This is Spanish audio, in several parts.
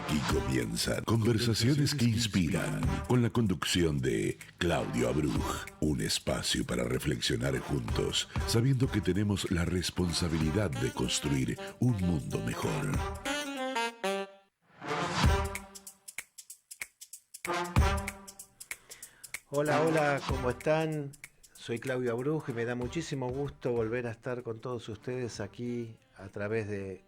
Aquí comienzan Conversaciones que Inspiran, con la conducción de Claudio Abruj. Un espacio para reflexionar juntos, sabiendo que tenemos la responsabilidad de construir un mundo mejor. Hola, hola, ¿cómo están? Soy Claudio Abruj y me da muchísimo gusto volver a estar con todos ustedes aquí a través de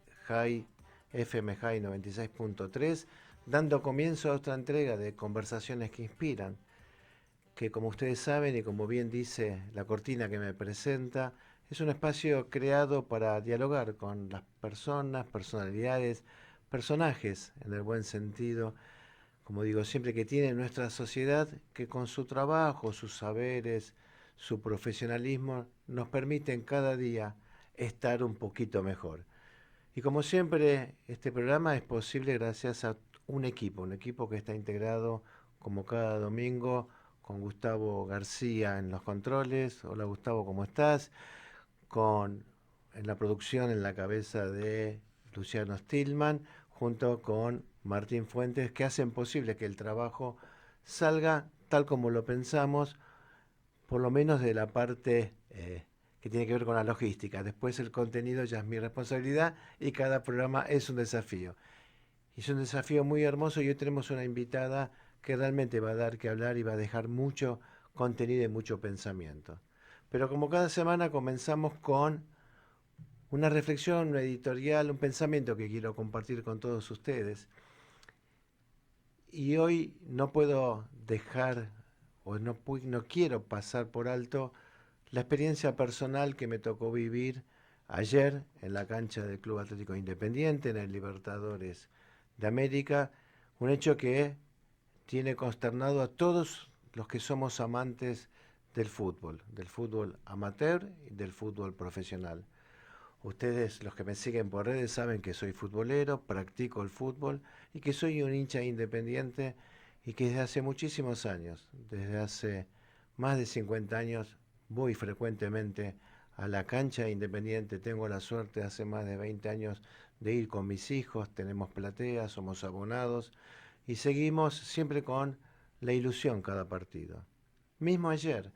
FM High 96.3, dando comienzo a otra entrega de Conversaciones que Inspiran, que como ustedes saben y como bien dice la cortina que me presenta, es un espacio creado para dialogar con las personas, personalidades, personajes en el buen sentido, como digo siempre, que tiene nuestra sociedad, que con su trabajo, sus saberes, su profesionalismo, nos permiten cada día estar un poquito mejor. Y como siempre, este programa es posible gracias a un equipo que está integrado como cada domingo con Gustavo García en los controles. Hola Gustavo, ¿cómo estás? En la producción, en la cabeza de Luciano Stillman, junto con Martín Fuentes, que hacen posible que el trabajo salga tal como lo pensamos, por lo menos de la parte que tiene que ver con la logística. Después el contenido ya es mi responsabilidad y cada programa es un desafío. Y es un desafío muy hermoso y hoy tenemos una invitada que realmente va a dar que hablar y va a dejar mucho contenido y mucho pensamiento. Pero como cada semana comenzamos con una reflexión, una editorial, un pensamiento que quiero compartir con todos ustedes. Y hoy no puedo dejar o no quiero pasar por alto la experiencia personal que me tocó vivir ayer en la cancha del Club Atlético Independiente, en el Libertadores de América, un hecho que tiene consternado a todos los que somos amantes del fútbol amateur y del fútbol profesional. Ustedes, los que me siguen por redes, saben que soy futbolero, practico el fútbol y que soy un hincha independiente y que desde hace muchísimos años, desde hace más de 50 años, voy frecuentemente a la cancha Independiente. Tengo la suerte hace más de 20 años de ir con mis hijos, tenemos platea, somos abonados y seguimos siempre con la ilusión cada partido. Mismo ayer,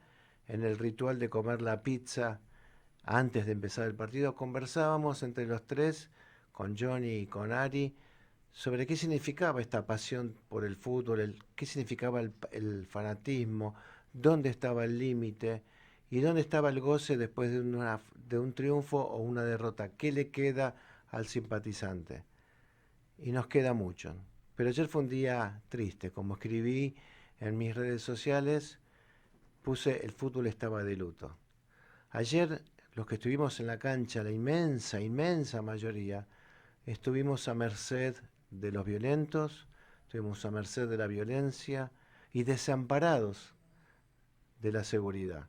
en el ritual de comer la pizza, antes de empezar el partido, conversábamos entre los tres, con Johnny y con Ari, sobre qué significaba esta pasión por el fútbol, qué significaba el fanatismo, dónde estaba el límite y dónde estaba el goce después de un triunfo o una derrota. ¿Qué le queda al simpatizante? Y nos queda mucho. Pero ayer fue un día triste. Como escribí en mis redes sociales, puse el fútbol estaba de luto. Ayer los que estuvimos en la cancha, la inmensa mayoría, estuvimos a merced de los violentos, estuvimos a merced de la violencia y desamparados de la seguridad.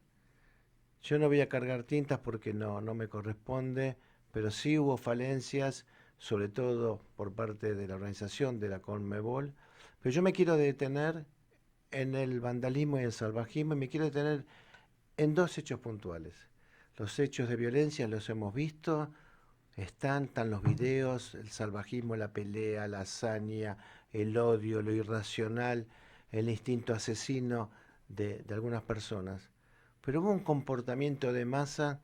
Yo no voy a cargar tintas porque no me corresponde, pero sí hubo falencias, sobre todo por parte de la organización de la Conmebol. Pero yo me quiero detener en el vandalismo y el salvajismo y me quiero detener en dos hechos puntuales. Los hechos de violencia los hemos visto, están los videos, el salvajismo, la pelea, la hazaña, el odio, lo irracional, el instinto asesino de algunas personas. Pero hubo un comportamiento de masa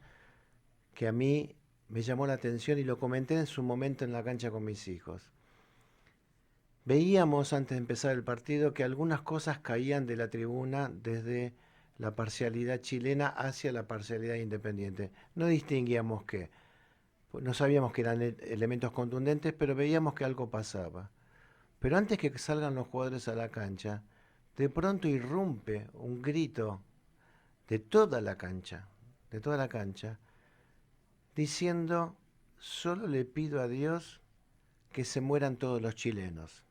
que a mí me llamó la atención y lo comenté en su momento en la cancha con mis hijos. Veíamos antes de empezar el partido que algunas cosas caían de la tribuna desde la parcialidad chilena hacia la parcialidad independiente. No distinguíamos qué. No sabíamos que eran elementos contundentes, pero veíamos que algo pasaba. Pero antes que salgan los jugadores a la cancha, de pronto irrumpe un grito de toda la cancha, de toda la cancha, diciendo, solo le pido a Dios que se mueran todos los chilenos.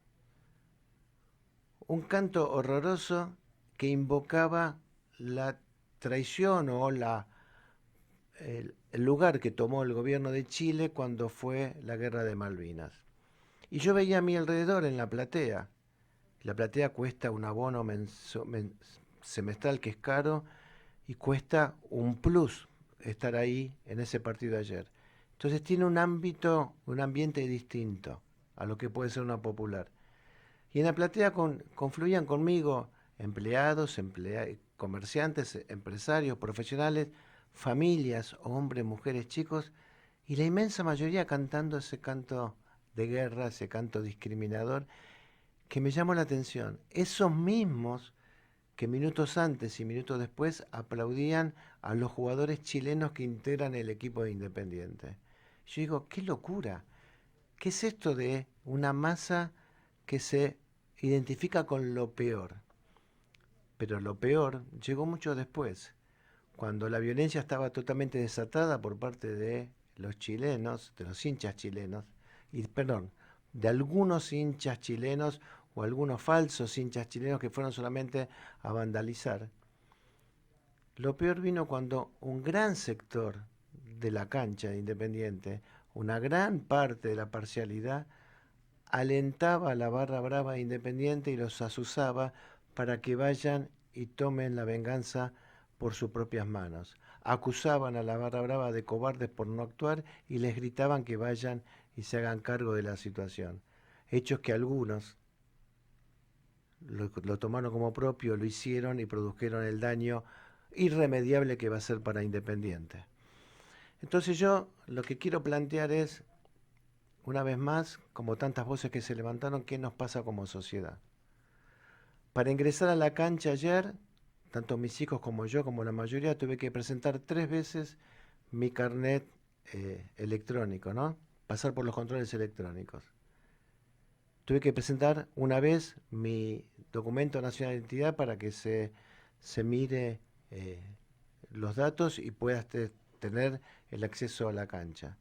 Un canto horroroso que invocaba la traición o el lugar que tomó el gobierno de Chile cuando fue la guerra de Malvinas. Y yo veía a mi alrededor en la platea. La platea cuesta un abono semestral que es caro y cuesta un plus estar ahí en ese partido ayer. Entonces tiene un ambiente distinto a lo que puede ser una popular. Y en la platea confluían conmigo empleados, comerciantes, empresarios, profesionales, familias, hombres, mujeres, chicos, y la inmensa mayoría cantando ese canto de guerra, ese canto discriminador, que me llamó la atención. Esos mismos que minutos antes y minutos después aplaudían a los jugadores chilenos que integran el equipo de Independiente. Yo digo, qué locura. ¿Qué es esto de una masa que se identifica con lo peor? Pero lo peor llegó mucho después, cuando la violencia estaba totalmente desatada por parte de los chilenos, de los hinchas chilenos, de algunos hinchas chilenos o algunos falsos hinchas chilenos que fueron solamente a vandalizar. Lo peor vino cuando un gran sector de la cancha de Independiente, una gran parte de la parcialidad, alentaba a la barra brava de Independiente y los azuzaba para que vayan y tomen la venganza por sus propias manos. Acusaban a la barra brava de cobardes por no actuar y les gritaban que vayan y se hagan cargo de la situación. Hechos que algunos lo tomaron como propio, lo hicieron y produjeron el daño irremediable que va a ser para Independiente. Entonces yo lo que quiero plantear es, una vez más, como tantas voces que se levantaron, ¿qué nos pasa como sociedad? Para ingresar a la cancha ayer, tanto mis hijos como yo, como la mayoría, tuve que presentar 3 veces mi carnet electrónico, ¿no? Pasar por los controles electrónicos. Tuve que presentar una vez mi documento nacional de identidad para que se mire los datos y puedas tener el acceso a la cancha.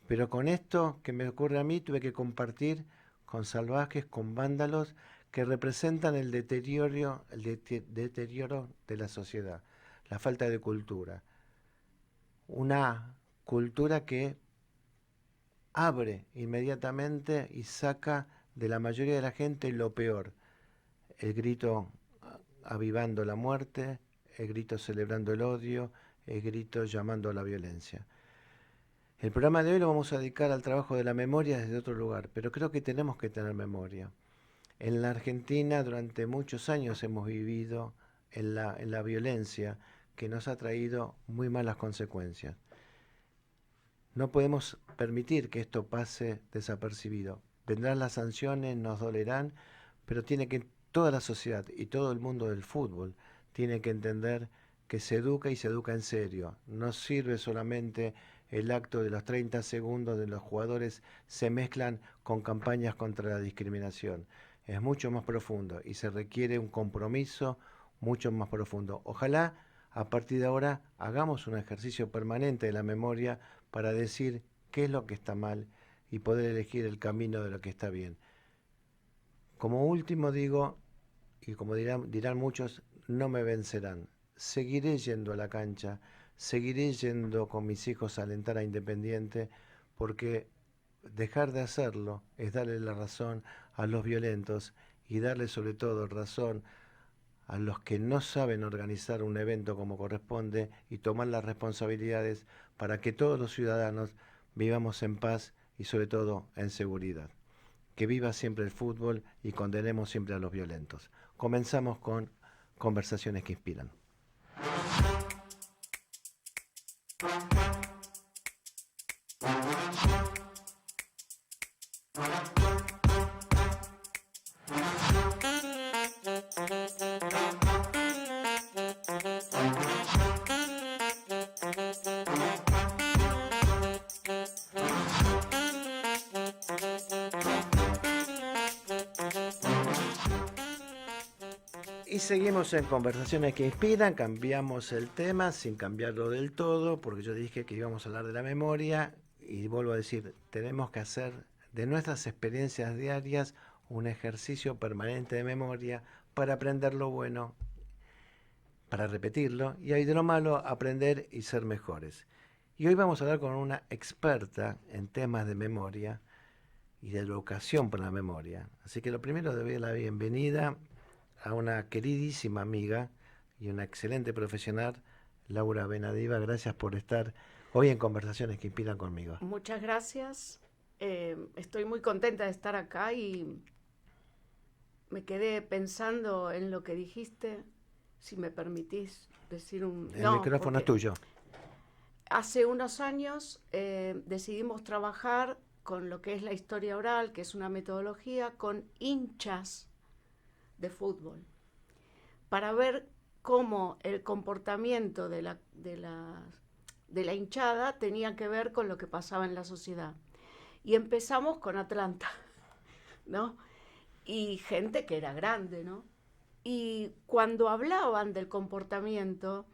Pero con esto que me ocurre a mí, tuve que compartir con salvajes, con vándalos que representan el deterioro de la sociedad, la falta de cultura. Una cultura que abre inmediatamente y saca de la mayoría de la gente lo peor. El grito avivando la muerte, el grito celebrando el odio, el grito llamando a la violencia. El programa de hoy lo vamos a dedicar al trabajo de la memoria desde otro lugar, pero creo que tenemos que tener memoria. En la Argentina durante muchos años hemos vivido en la violencia que nos ha traído muy malas consecuencias. No podemos permitir que esto pase desapercibido. Vendrán las sanciones, nos dolerán, pero tiene que toda la sociedad y todo el mundo del fútbol tiene que entender que se educa y se educa en serio. No sirve solamente el acto de los 30 segundos de los jugadores se mezclan con campañas contra la discriminación. Es mucho más profundo y se requiere un compromiso mucho más profundo. Ojalá a partir de ahora hagamos un ejercicio permanente de la memoria para decir qué es lo que está mal y poder elegir el camino de lo que está bien. Como último digo, y como dirán muchos, no me vencerán. Seguiré yendo a la cancha, seguiré yendo con mis hijos a alentar a Independiente, porque dejar de hacerlo es darle la razón a los violentos y darle sobre todo razón a los que no saben organizar un evento como corresponde y tomar las responsabilidades para que todos los ciudadanos vivamos en paz y sobre todo en seguridad. Que viva siempre el fútbol y condenemos siempre a los violentos. Comenzamos con Conversaciones que Inspiran. Y seguimos en Conversaciones que Inspiran, cambiamos el tema sin cambiarlo del todo, porque yo dije que íbamos a hablar de la memoria y vuelvo a decir, tenemos que hacer de nuestras experiencias diarias un ejercicio permanente de memoria para aprender lo bueno, para repetirlo y de lo malo aprender y ser mejores. Y hoy vamos a hablar con una experta en temas de memoria y de educación por la memoria. Así que lo primero, le doy la bienvenida a una queridísima amiga y una excelente profesional, Laura Benadiva. Gracias por estar hoy en Conversaciones que Inspiran conmigo. Muchas gracias. Estoy muy contenta de estar acá y me quedé pensando en lo que dijiste, si me permitís decir un... El micrófono es tuyo. Hace unos años decidimos trabajar con lo que es la historia oral, que es una metodología, con hinchas de fútbol, para ver cómo el comportamiento de la hinchada tenía que ver con lo que pasaba en la sociedad. Y empezamos con Atlanta, ¿no? Y gente que era grande, ¿no? Y cuando hablaban del comportamiento,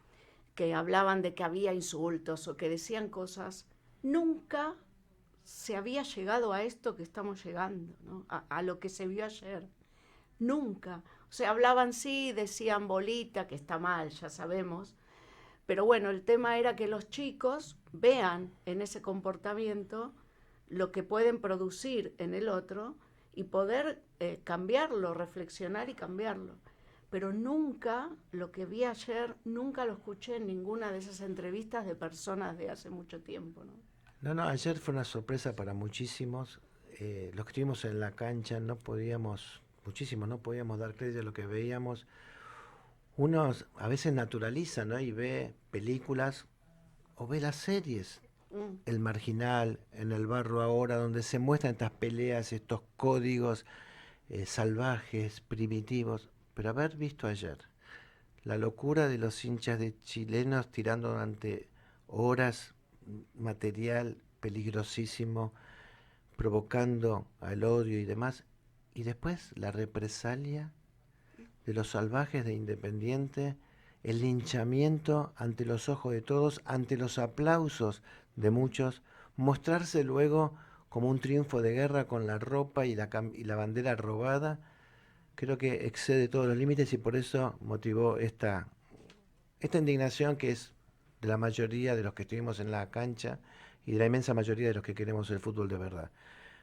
que hablaban de que había insultos o que decían cosas, nunca se había llegado a esto que estamos llegando, ¿no? A lo que se vio ayer. Nunca. O sea, hablaban sí, decían bolita, que está mal, ya sabemos. Pero bueno, el tema era que los chicos vean en ese comportamiento lo que pueden producir en el otro y poder cambiarlo, reflexionar y cambiarlo. Pero nunca, lo que vi ayer, nunca lo escuché en ninguna de esas entrevistas de personas de hace mucho tiempo, ¿no? No, ayer fue una sorpresa para muchísimos. Los que estuvimos en la cancha no podíamos dar crédito a lo que veíamos. Uno a veces naturaliza, ¿no? Y ve películas o ve las series. El Marginal, En el Barro ahora, donde se muestran estas peleas, estos códigos salvajes, primitivos. Pero haber visto ayer la locura de los hinchas de chilenos tirando durante horas material peligrosísimo, provocando al odio y demás, y después la represalia de los salvajes de Independiente, el linchamiento ante los ojos de todos, ante los aplausos de muchos, mostrarse luego como un triunfo de guerra con la ropa y la bandera robada, creo que excede todos los límites y por eso motivó esta indignación que es de la mayoría de los que estuvimos en la cancha y de la inmensa mayoría de los que queremos el fútbol de verdad.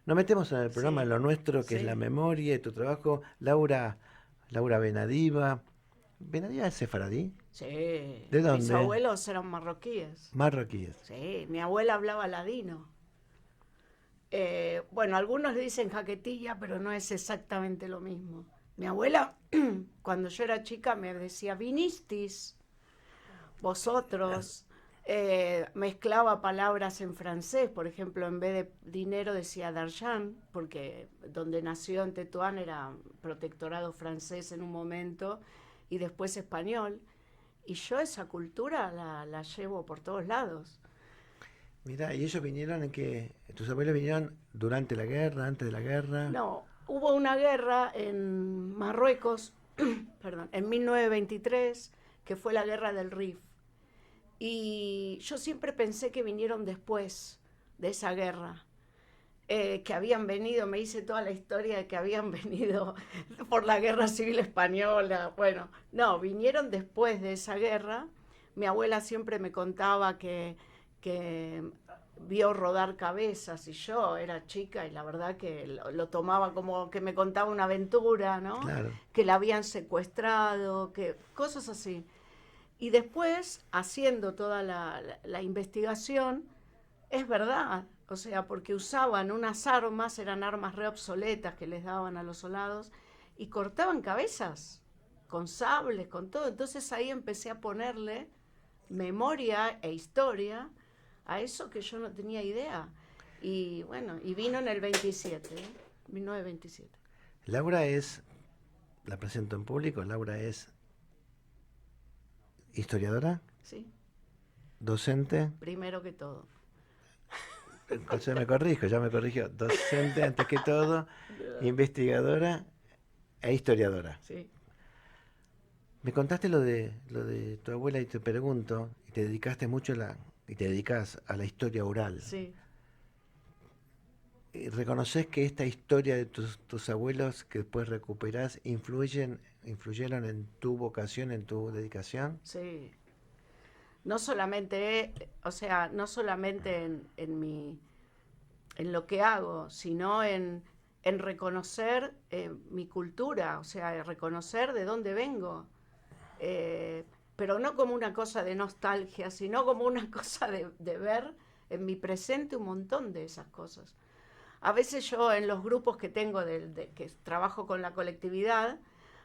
Nos metemos en el programa, en lo nuestro, que es la memoria y tu trabajo. Laura Benadiva. ¿Benadiva es sefaradí? Sí. ¿De dónde? Mis abuelos eran marroquíes. Marroquíes. Sí, mi abuela hablaba ladino. Bueno, algunos le dicen jaquetilla, pero no es exactamente lo mismo. Mi abuela, cuando yo era chica, me decía, vinistis, vosotros. Mezclaba palabras en francés, por ejemplo, en vez de dinero decía d'argent, porque donde nació en Tetuán era protectorado francés en un momento y después español. Y yo esa cultura la llevo por todos lados. Mira, ¿y ellos vinieron en que tus abuelos vinieron durante la guerra, antes de la guerra? No, hubo una guerra en Marruecos, perdón, en 1923, que fue la guerra del Rif. Y yo siempre pensé que vinieron después de esa guerra, que habían venido, me hice toda la historia de que habían venido por la guerra civil española. Bueno, no, vinieron después de esa guerra. Mi abuela siempre me contaba que vio rodar cabezas y yo era chica y la verdad que lo tomaba como que me contaba una aventura, ¿no? Claro. Que la habían secuestrado, que cosas así. Y después, haciendo toda la investigación, es verdad, o sea, porque usaban unas armas, eran armas re obsoletas que les daban a los soldados, y cortaban cabezas, con sables, con todo. Entonces ahí empecé a ponerle memoria e historia a eso que yo no tenía idea. Y bueno, y vino en el 27, 1927. Laura es, la presento en público, Laura es historiadora, Sí, docente, primero que todo. ya me corrigió, docente antes que todo, investigadora e historiadora. Sí. Me contaste lo de tu abuela y te pregunto, y te dedicaste mucho y te dedicas a la historia oral. Sí. ¿Reconoces que esta historia de tus abuelos que después recuperás influyeron en tu vocación, en tu dedicación? Sí. No solamente, o sea, no solamente en lo que hago, sino en reconocer mi cultura, o sea, reconocer de dónde vengo. Pero no como una cosa de nostalgia, sino como una cosa de ver en mi presente un montón de esas cosas. A veces yo en los grupos que tengo, que trabajo con la colectividad,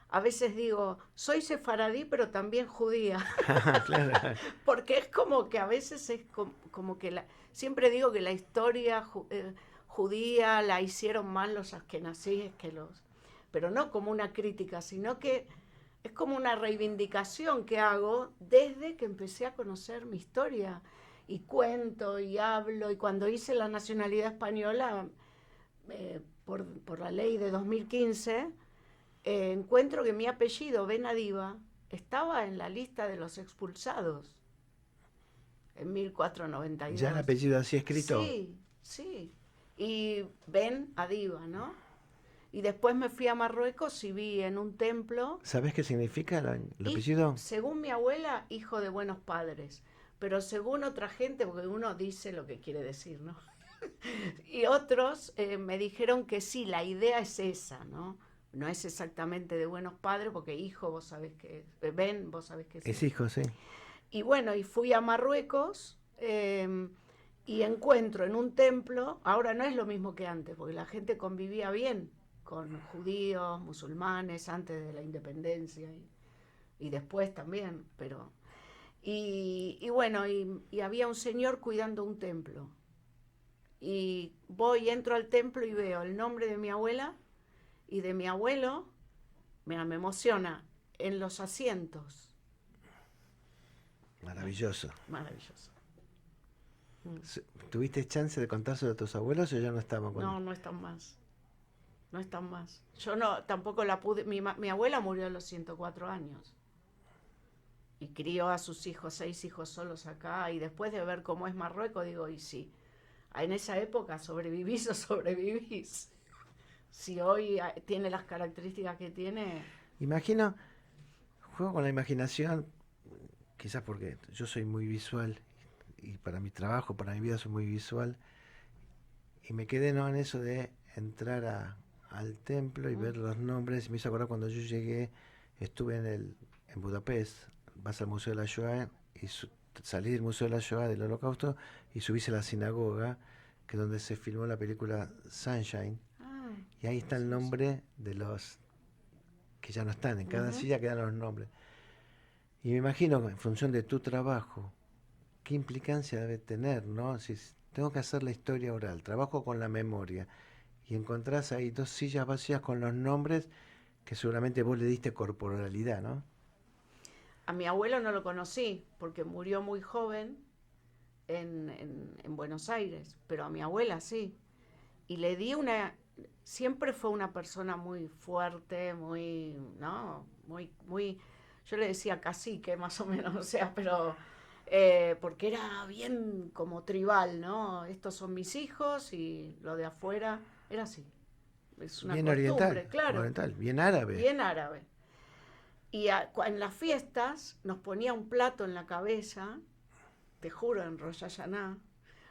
a veces digo, soy sefaradí, pero también judía. Claro. Porque es como que a veces es como que siempre digo que la historia judía la hicieron más los askenazíes que los... Pero no como una crítica, sino que es como una reivindicación que hago desde que empecé a conocer mi historia. Y cuento y hablo, y cuando hice la nacionalidad española, por la ley de 2015, encuentro que mi apellido, Ben Adiva, estaba en la lista de los expulsados en 1492. ¿Ya el apellido así escrito? Sí, sí. Y Ben Adiva, ¿no? Y después me fui a Marruecos y vi en un templo... ¿Sabes qué significa el Y, apellido? según mi abuela, hijo de buenos padres. Pero según otra gente, porque uno dice lo que quiere decir, ¿no? Y otros me dijeron que sí, la idea es esa, ¿no? No es exactamente de buenos padres, porque hijo, vos sabés que es. Ben, vos sabés que Es hijo, sí. Y bueno, y fui a Marruecos y encuentro en un templo, ahora no es lo mismo que antes, porque la gente convivía bien con judíos, musulmanes, antes de la independencia y después también, pero... Y bueno, y había un señor cuidando un templo. Y voy, entro al templo y veo el nombre de mi abuela y de mi abuelo, mira, me emociona, en los asientos. Maravilloso. Maravilloso. ¿Tuviste chance de contárselo a tus abuelos o ya no estaban con... No, no están más. No están más. Yo no, tampoco la pude... Mi abuela murió a los 104 años. Y crió a sus hijos, 6 hijos solos acá. Y después de ver cómo es Marruecos, digo, y sí, en esa época sobrevivís o sobrevivís. Si hoy tiene las características que tiene... Imagino, juego con la imaginación, quizás porque yo soy muy visual y para mi trabajo, para mi vida soy muy visual, y me quedé no en eso de entrar al templo y ver los nombres. Me hizo acordar cuando yo llegué, estuve en Budapest, vas al Museo de la Shoah y salí del Museo de la Shoah del Holocausto y subís a la sinagoga, que es donde se filmó la película Sunshine, y ahí está el nombre de los que ya no están, en cada silla quedan los nombres. Y me imagino, en función de tu trabajo, qué implicancia debe tener, ¿no? Si tengo que hacer la historia oral, trabajo con la memoria, y encontrás ahí 2 sillas vacías con los nombres que seguramente vos le diste corporalidad, ¿no? A mi abuelo no lo conocí, porque murió muy joven en Buenos Aires, pero a mi abuela sí. Y le di siempre fue una persona muy fuerte, muy, ¿no? Muy, yo le decía cacique más o menos, o sea, pero porque era bien como tribal, ¿no? Estos son mis hijos y lo de afuera era así. Es una Bien costumbre, oriental, claro. oriental, bien árabe. Bien árabe. Y en las fiestas nos ponía un plato en la cabeza, te juro, en Rosh Hashanah,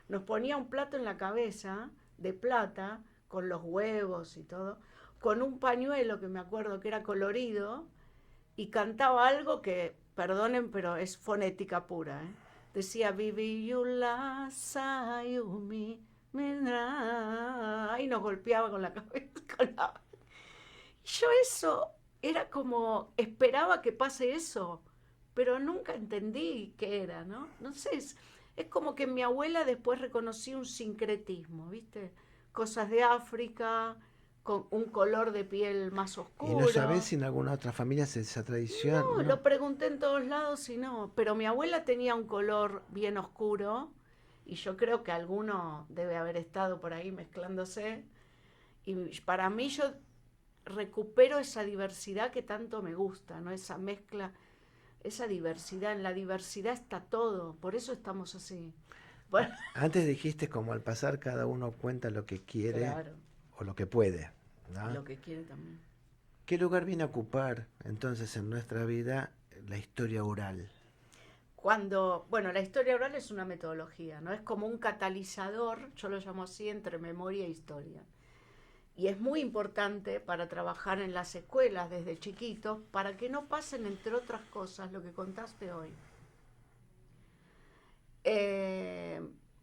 nos ponía un plato en la cabeza de plata, con los huevos y todo, con un pañuelo que me acuerdo que era colorido, y cantaba algo que, perdonen, pero es fonética pura, ¿eh? Decía, Bibi Yula Sayumi Midra, y nos golpeaba con la cabeza. Y yo eso, era como, esperaba que pase eso, pero nunca entendí qué era, ¿no? No sé, es como que en mi abuela después reconocí un sincretismo, ¿viste? Cosas de África, con un color de piel más oscuro. ¿Y no sabés si en alguna otra familia se esa tradición? No, lo pregunté en todos lados y no. Pero mi abuela tenía un color bien oscuro y yo creo que alguno debe haber estado por ahí mezclándose. Y para mí yo recupero esa diversidad que tanto me gusta, ¿no? Esa mezcla, esa diversidad. En la diversidad está todo, por eso estamos así. Bueno. Antes dijiste como al pasar cada uno cuenta lo que quiere, Claro. O lo que puede, ¿no? Lo que quiere también. ¿Qué lugar viene a ocupar entonces en nuestra vida la historia oral? Bueno, la historia oral es una metodología, ¿no? Es como un catalizador, yo lo llamo así, entre memoria e historia. Y es muy importante para trabajar en las escuelas desde chiquitos, para que no pasen, entre otras cosas, lo que contaste hoy.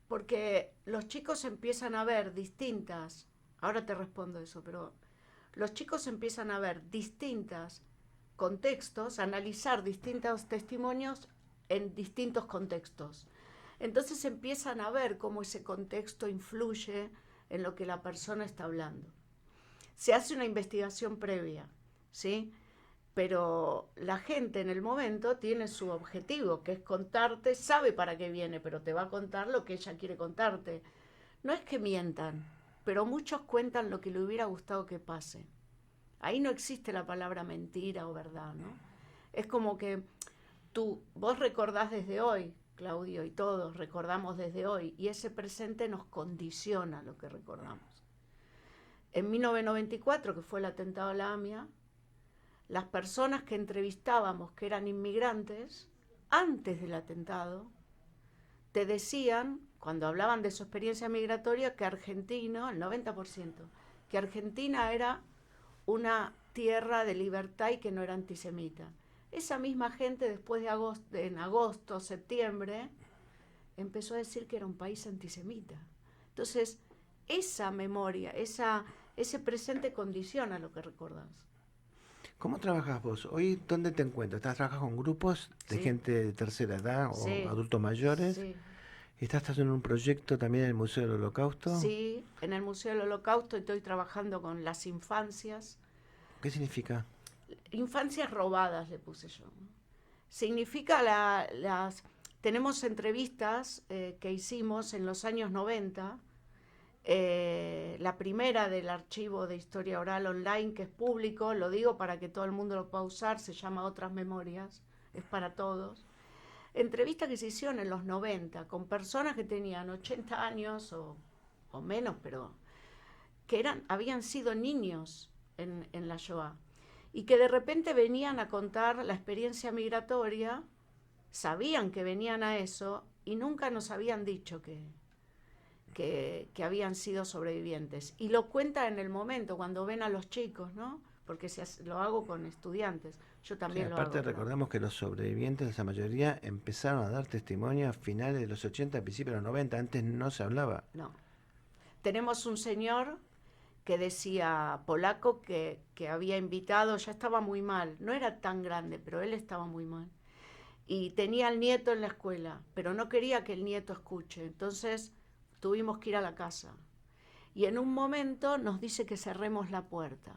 Porque los chicos empiezan a ver distintas ahora te respondo eso, pero los chicos empiezan a ver distintos contextos, a analizar distintos testimonios en distintos contextos. Entonces empiezan a ver cómo ese contexto influye en lo que la persona está hablando. Se hace una investigación previa, ¿sí? Pero la gente en el momento tiene su objetivo, que es contarte, sabe para qué viene, pero te va a contar lo que ella quiere contarte. No es que mientan, pero muchos cuentan lo que le hubiera gustado que pase. Ahí no existe la palabra mentira o verdad, ¿no? Es como que vos recordás desde hoy, Claudio, y todos recordamos desde hoy, y ese presente nos condiciona lo que recordamos. En 1994, que fue el atentado a la AMIA, las personas que entrevistábamos, que eran inmigrantes, antes del atentado, te decían, cuando hablaban de su experiencia migratoria, que Argentina, el 90%, que Argentina era una tierra de libertad y que no era antisemita. Esa misma gente después en agosto, septiembre, empezó a decir que era un país antisemita. Entonces, esa memoria, ese presente condiciona lo que recordás. ¿Cómo trabajas vos? Hoy, ¿dónde te encuentras? ¿Trabajas con grupos de gente de tercera edad o adultos mayores? Sí. ¿Estás haciendo un proyecto también en el Museo del Holocausto? Sí, en el Museo del Holocausto estoy trabajando con las infancias. ¿Qué significa? Infancias robadas, le puse yo. Significa tenemos entrevistas que hicimos en los años 90, la primera del archivo de historia oral online, que es público, lo digo para que todo el mundo lo pueda usar, se llama Otras Memorias, es para todos. Entrevistas que se hicieron en los 90 con personas que tenían 80 años o menos, pero que habían sido niños en la Shoah, y que de repente venían a contar la experiencia migratoria, sabían que venían a eso y nunca nos habían dicho que habían sido sobrevivientes. Y lo cuentan en el momento, cuando ven a los chicos, ¿no? Porque lo hago con estudiantes. Yo también lo hago. Aparte recordamos que los sobrevivientes, la mayoría, empezaron a dar testimonio a finales de los 80, principios de los 90. Antes no se hablaba. No. Tenemos un señor que decía, polaco, que había invitado, ya estaba muy mal, no era tan grande, pero él estaba muy mal, y tenía al nieto en la escuela, pero no quería que el nieto escuche, entonces tuvimos que ir a la casa, y en un momento nos dice que cerremos la puerta,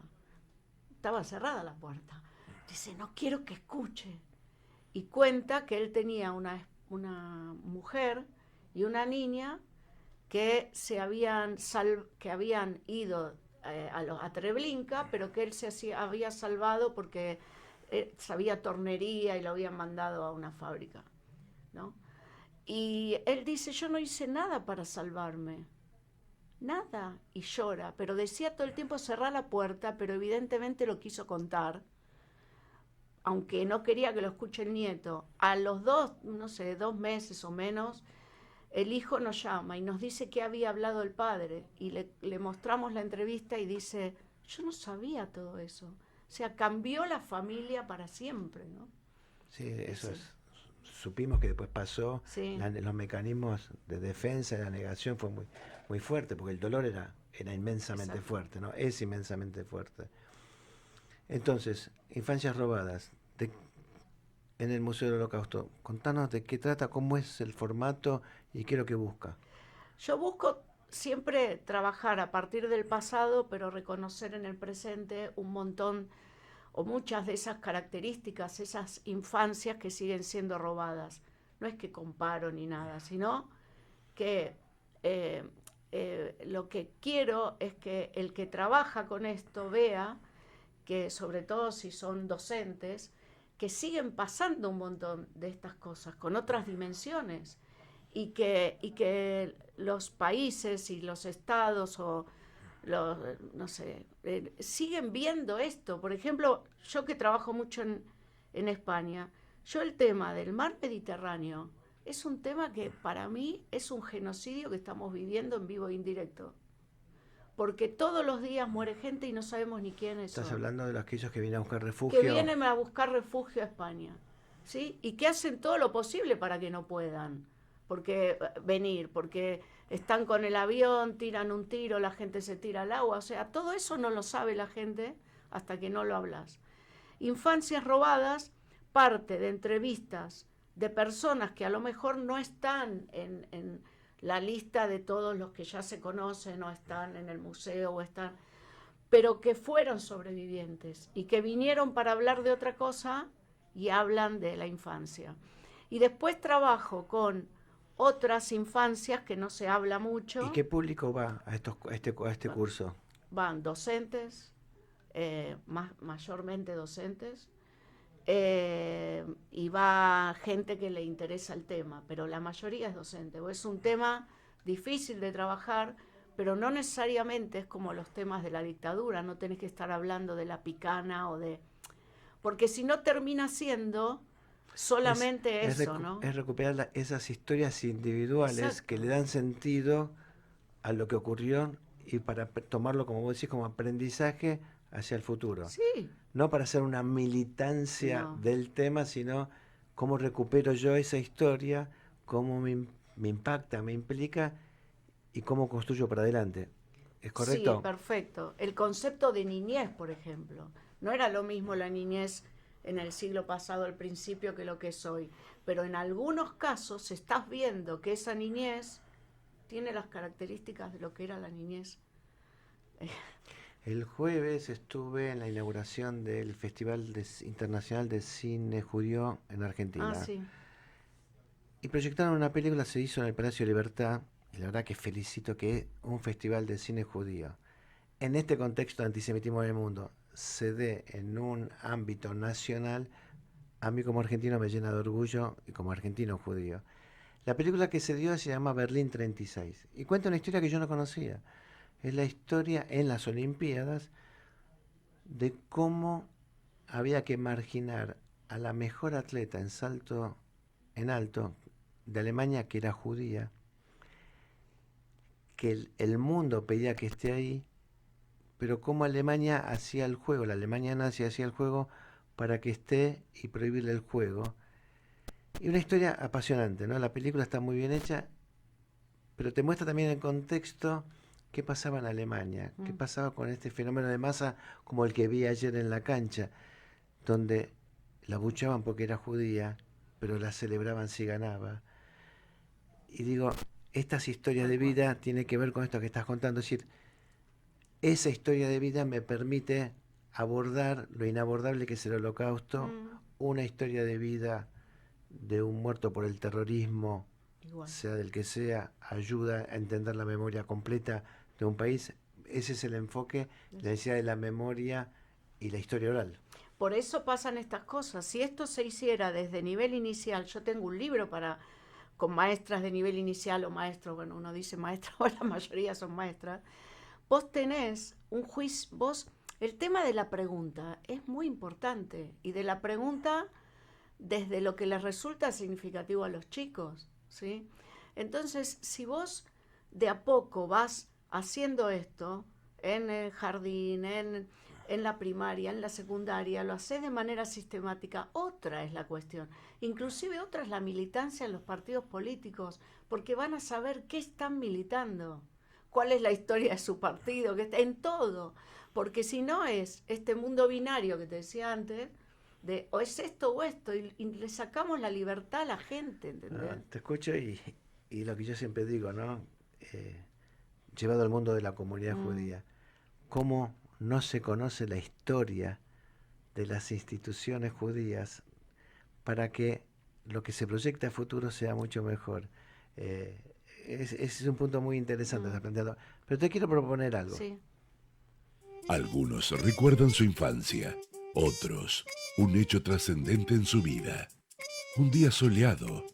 estaba cerrada la puerta, dice, no quiero que escuche, y cuenta que él tenía una mujer y una niña que habían ido a Treblinka, pero que él había salvado porque sabía tornería y lo habían mandado a una fábrica, ¿no? Y él dice, yo no hice nada para salvarme, nada, y llora, pero decía todo el tiempo cerrar la puerta, pero evidentemente lo quiso contar, aunque no quería que lo escuche el nieto. A los 2 meses o menos, el hijo nos llama y nos dice que había hablado el padre, y le mostramos la entrevista y dice, yo no sabía todo eso. O sea, cambió la familia para siempre, ¿no? Sí, eso es. Supimos que después pasó, sí. Los mecanismos de defensa, de la negación fue muy, muy fuerte, porque el dolor era inmensamente fuerte, ¿no? Es inmensamente fuerte. Entonces, infancias robadas, en el Museo del Holocausto, contanos de qué trata, cómo es el formato y qué es lo que busca. Yo busco siempre trabajar a partir del pasado, pero reconocer en el presente un montón o muchas de esas características, esas infancias que siguen siendo robadas. No es que comparo ni nada, sino que lo que quiero es que el que trabaja con esto vea que, sobre todo si son docentes, que siguen pasando un montón de estas cosas con otras dimensiones, y que los países y los estados siguen viendo esto. Por ejemplo, yo que trabajo mucho en España, yo el tema del mar Mediterráneo es un tema que para mí es un genocidio que estamos viviendo en vivo e indirecto. Porque todos los días muere gente y no sabemos ni quiénes son. Estás hablando de aquellos que vienen a buscar refugio. Que vienen a buscar refugio a España, ¿sí? Y que hacen todo lo posible para que no puedan venir, porque están con el avión, tiran un tiro, la gente se tira al agua. O sea, todo eso no lo sabe la gente hasta que no lo hablas. Infancias robadas parte de entrevistas de personas que a lo mejor no están en la lista de todos los que ya se conocen o están en el museo o están, pero que fueron sobrevivientes y que vinieron para hablar de otra cosa y hablan de la infancia. Y después trabajo con otras infancias que no se habla mucho. ¿Y qué público va a este curso? Van docentes, mayormente docentes, y va gente que le interesa el tema, pero la mayoría es docente. Es un tema difícil de trabajar, pero no necesariamente es como los temas de la dictadura, no tenés que estar hablando de la picana o de... Porque si no termina siendo solamente eso, ¿no? Es recuperar esas historias individuales. Exacto. Que le dan sentido a lo que ocurrió y para tomarlo, como vos decís, como aprendizaje hacia el futuro. Sí. No para hacer una militancia del tema, sino cómo recupero yo esa historia, cómo me impacta, me implica y cómo construyo para adelante. ¿Es correcto? Sí, perfecto. El concepto de niñez, por ejemplo. No era lo mismo la niñez en el siglo pasado al principio que lo que es hoy. Pero en algunos casos estás viendo que esa niñez tiene las características de lo que era la niñez. El jueves estuve en la inauguración del Festival Internacional de Cine Judío en Argentina. Ah, sí. Y proyectaron una película, se hizo en el Palacio de Libertad, y la verdad que felicito que es un festival de cine judío. En este contexto de antisemitismo en el mundo, se dé en un ámbito nacional, a mí como argentino me llena de orgullo y como argentino judío. La película que se dio se llama Berlín 36 y cuenta una historia que yo no conocía. Es la historia en las Olimpiadas de cómo había que marginar a la mejor atleta en salto en alto de Alemania, que era judía, que el mundo pedía que esté ahí, pero cómo Alemania hacía el juego, la Alemania nazi hacía el juego para que esté y prohibirle el juego. Y una historia apasionante, ¿no? La película está muy bien hecha, pero te muestra también el contexto qué pasaba en Alemania, qué pasaba con este fenómeno de masa como el que vi ayer en la cancha, donde la buchaban porque era judía, pero la celebraban si ganaba. Y digo, estas historias de vida tienen que ver con esto que estás contando, es decir, esa historia de vida me permite abordar lo inabordable que es el Holocausto, una historia de vida de un muerto por el terrorismo, igual, sea del que sea, ayuda a entender la memoria completa de un país. Ese es el enfoque, la necesidad de la memoria y la historia oral. Por eso pasan estas cosas. Si esto se hiciera desde nivel inicial, yo tengo un libro con maestras de nivel inicial o maestros, bueno, uno dice maestra, o la mayoría son maestras. Vos tenés un juicio, el tema de la pregunta es muy importante, y de la pregunta desde lo que les resulta significativo a los chicos, ¿sí? Entonces, si vos de a poco vas haciendo esto en el jardín, en la primaria, en la secundaria, lo haces de manera sistemática, otra es la cuestión. Inclusive otra es la militancia en los partidos políticos, porque van a saber qué están militando, cuál es la historia de su partido, en todo. Porque si no es este mundo binario que te decía antes, de o es esto o esto, y le sacamos la libertad a la gente, ¿entendés? Te escucho y lo que yo siempre digo, ¿no? Llevado al mundo de la comunidad judía, cómo no se conoce la historia de las instituciones judías para que lo que se proyecta a futuro sea mucho mejor. Ese es un punto muy interesante de plantearlo. Pero te quiero proponer algo. Sí. Algunos recuerdan su infancia, otros un hecho trascendente en su vida, un día soleado